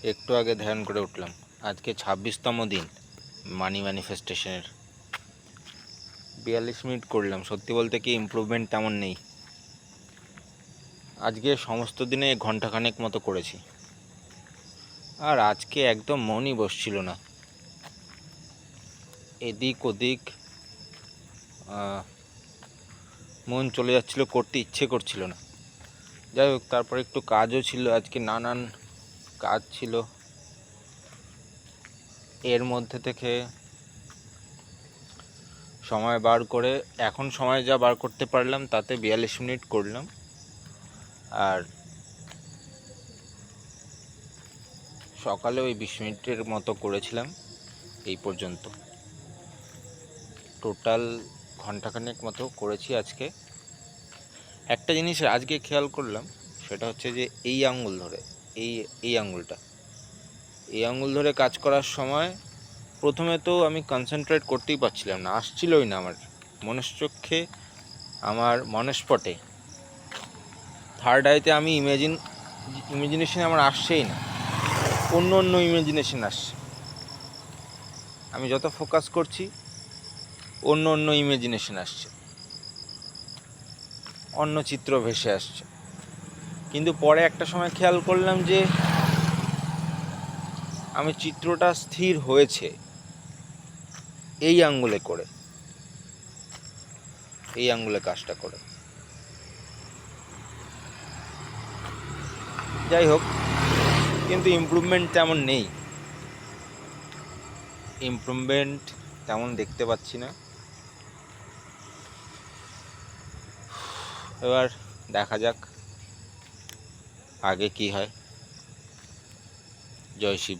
একটু আগে ধ্যান করে উঠলাম। আজকে 26তম দিন মানি ম্যানিফেস্টেশনের। 42 মিনিট করলাম। সত্যি বলতে কি ইমপ্রুভমেন্ট তেমন নেই। আজকে সমস্ত দিনে ঘন্টাখানেক মতো করেছি, আর আজকে একদম মনই বসছিল না। এদিক ওদিক মন চলে যাচ্ছিল, করতে ইচ্ছে করছিল না। যাই হোক, তারপর একটু কাজও ছিল, আজকে নানান কাজ ছিল। এর মধ্যে থেকে সময় বার করে, এখন সময় যা বার করতে পারলাম তাতে 42 মিনিট করলাম। আর সকালে ওই 20 মিনিটের মতো করেছিলাম। এই পর্যন্ত টোটাল ঘন্টাখানেক মতো করেছি আজকে। একটা জিনিস আজকে খেয়াল করলাম, সেটা হচ্ছে যে এই আঙ্গুল ধরে, এই আঙ্গুল ধরে কাজ করার সময় প্রথমে তো আমি কনসেন্ট্রেট করতেই পারছিলাম না, আসছিলই না আমার মনশ্চক্ষে, আমার মনস্পটে। থার্ড আইতে আমি ইমাজিনেশন আমার আসছেই না, অন্য ইমাজিনেশন আসছে। আমি যত ফোকাস করছি অন্য ইমাজিনেশন আসছে, অন্য চিত্র ভেসে আসছে। কিন্তু পরে একটা সময় খেয়াল করলাম যে আমি চিত্রটা স্থির হয়েছে এই আঙ্গুলে করে, এই আঙ্গুলে কাজটা করে। যাই হোক, কিন্তু ইমপ্রুভমেন্ট তেমন দেখতে পাচ্ছি না। এবার দেখা যাক আগে কি হয়। জয় শিব।